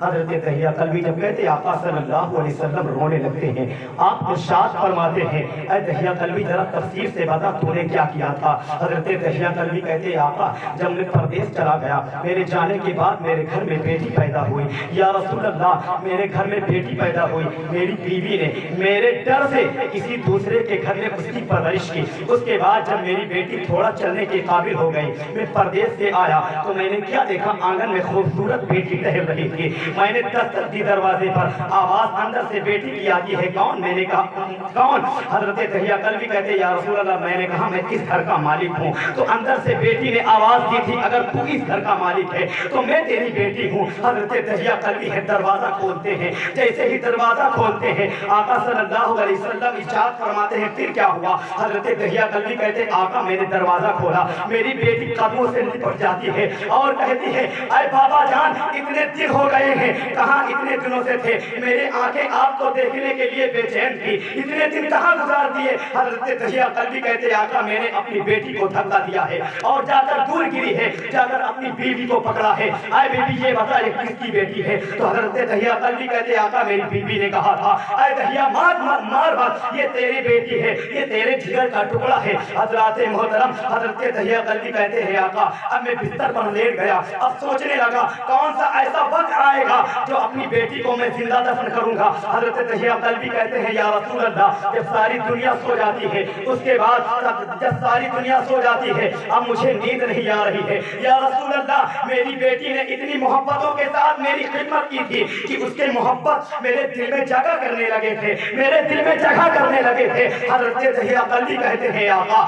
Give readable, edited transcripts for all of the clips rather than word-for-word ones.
حضرت دہیا کلبی جب کہتے آقا صلی اللہ علیہ وسلم رونے لگتے ہیں، آپ ارشاد فرماتے ہیں اے دہیا کلبی ذرا تفسیر سے بتا تو نے کیا کیا تھا۔ حضرت دہیا کلبی کہتے آقا جب میں پردیس چلا گیا، میرے جانے کے بعد میرے گھر میں بیٹی پیدا ہوئی، یا رسول اللہ میرے گھر میں بیٹی پیدا ہوئی، میری بیوی نے میرے ڈر سے کسی دوسرے کے گھر میں اس کی پرورش کی۔ اس کے بعد جب میری بیٹی تھوڑا چلنے کے قابل ہو گئی، میں پردیس سے آیا تو میں نے کیا دیکھا، آنگن میں خوبصورت بیٹی ٹہل رہی تھی۔ میں نے دستک دی دروازے پر، آواز اندر سے بیٹی کی آتی ہے، کون؟ میں نے کہا کون؟ حضرت دہیا کلبی کہتے یا رسول اللہ میں نے کہا میں اس گھر کا مالک ہوں۔ تو اندر سے بیٹی نے آواز دی تھی اگر تو اس گھر کا مالک ہے تو میں تیری بیٹی ہوں۔ حضرت دہیا کلبی ہے دروازہ کھولتے ہیں، جیسے ہی دروازہ کھولتے ہیں آقا صلی اللہ علیہ وسلم ارشاد فرماتے ہیں پھر کیا ہوا؟ حضرت دہیا کلبی کہتے آقا میں نے دروازہ کھولا، میری بیٹی قدموں سے لپٹ جاتی ہے اور کہتی ہے اے بابا جان اتنے دن ہو گئے ہیں، کہاں اتنے دنوں سے تھے، میرے آنکھیں آپ کو دیکھنے کے لیے بے چین تھی، اتنے دن کہاں گزار دیے؟ حضرت دہیا کلبی کہتے آقا میں نے اپنی بیٹی کو دھکا دیا ہے اور جا کر دور گری ہے، جا کر اپنی بیوی کو پکڑا ہے، اے بیوی یہ بتا یہ کس کی بیٹی ہے؟ تو حضرت دہیا کلبی کہتے آقا میری بیوی نے کہا تھا اے دہیا مار بات یہ تیری بیٹی ہے، یہ تیرے جگر کا ٹکڑا ہے۔ حضرات محترم حضرت دہیا کلبی کہتے ہیں آقا اب میں بستر پر لیٹ گیا، اب سوچنے لگا کون سا ایسا وقت آئے گا جو اپنی بیٹی کو میں زندہ دفن کروں گا۔ حضرت دہیا کلبی کہتے ہیں یا رسول اللہ جب ساری دنیا سو جاتی ہے، اس کے بعد جب ساری دنیا سو جاتی ہے اب مجھے نیند نہیں آ رہی ہے، یا رسول اللہ میری بیٹی نے اتنی محبتوں کے ساتھ میری خدمت کی تھی کہ اس کے محبت میرے دل میں جگہ کرنے لگے تھے، میرے دل میں جگہ کرنے لگے تھے۔ حضرت دہیا کلبی کہتے ہیں آقا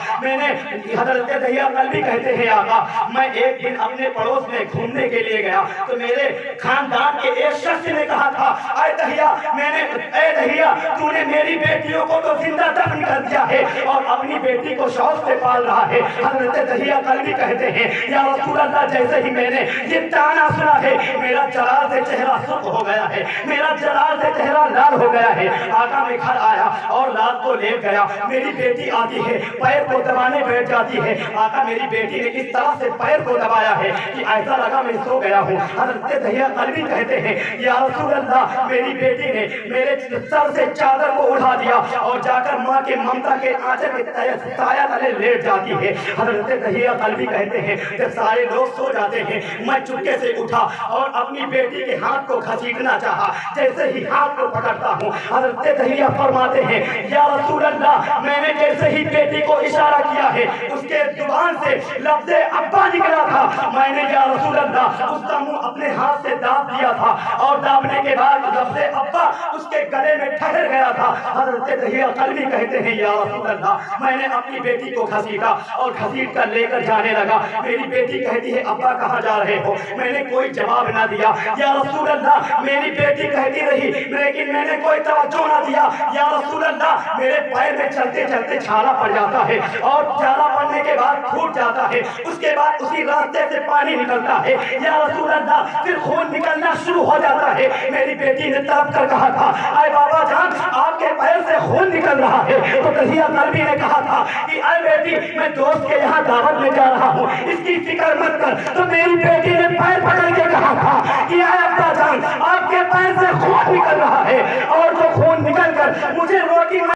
حضرت دہیا کلبی کہتے ہیں آقا میں ایک دن اپنے پڑوس میں گھومنے کے لیے گیا تو میرے خاندان کے ایک شخص نے کہا تھا اے دہیا تو نے میری بیٹیوں کو تو زندہ دفن کر دیا ہے اور اپنی بیٹی کو شوق سے پال رہا ہے۔ حضرت دہیا کلبی کہتے ہیں یا رسول اللہ جیسے ہی میں نے یہ تانا سنا ہے میرا جلال سے چہرہ سرخ ہو گیا ہے، میرا جلال سے چہرہ لال ہو گیا ہے۔ آقا میں گھر آیا اور رات کو لیٹ گیا، میری بیٹی آتی ہے پیر کو دبانے بیٹھ جاتی ہے، آقا میری بیٹی نے اس طرح سے پیر کو دبایا ہے کہ ایسا لگا میں سو گیا ہوں۔ حضرت دہیا کلبی کہتے ہیں یا رسول اللہ میری بیٹی نے میرے سر سے چادر کو اٹھا دیا اور جا کر ماں کے ممتا کے آنچل کے سایہ تلے لیٹ جاتی ہے۔ حضرت دہیا کلبی کہتے ہیں جب سارے لوگ سو جاتے ہیں میں چپکے سے اٹھا اور اپنی بیٹی کے ہاتھ کو گھسیٹنا چاہا، جیسے ہی ہاتھ کو پکڑتا ہوں حضرت دہیا فرماتے ہیں یا رسول اللہ میں نے جیسے ہی بیٹی کو اشارہ کیا ہے اس کے زبان سے لفظ ابا نکلا تھا، میں نے یا رسول اللہ اس کا منہ اپنے ہاتھ سے داب دیا تھا اور دابنے کے بعد لفظ ابا اس کے گلے میں ٹھہر گیا تھا۔ حضرت دہیا کلبی کہتے ہیں یا رسول اللہ میں نے اپنی بیٹی کو گھسیٹا اور گھسیٹ کر لے کر جانے لگا، میری بیٹی کہتی ہے ابا کہاں جا رہے ہو؟ میں نے کوئی جواب نہ دیا، یا رسول اللہ میری بیٹی کہتی رہی لیکن میں نے کوئی توجہ نہ دیا، یا رسول اللہ میرے پیر میں چلتے چلتے چھالا پڑ جاتا ہے اور چھالا پڑنے کے بعد پھوٹ جاتا ہے، اس کے بعد اسی راستے سے پانی نکلتا ہے، یا رسول اللہ پھر خون نکلنا شروع ہو جاتا ہے۔ میری بیٹی نے تڑپ کر کہا تھا اے بابا جان آپ کے پیر سے خون نکل رہا ہے، تو دہیا کلبی نے کہا تھا کہ اے بیٹی میں دوست کے یہاں دعوت میں جا رہا ہوں اس کی فکر مت کر، تو میری بیٹی نے پیر پکڑ کے کہا تھا کہ اے ابا جان آپ کے پیر سے خون نکل رہا ہے اور جو خون نکل کر مجھے روٹی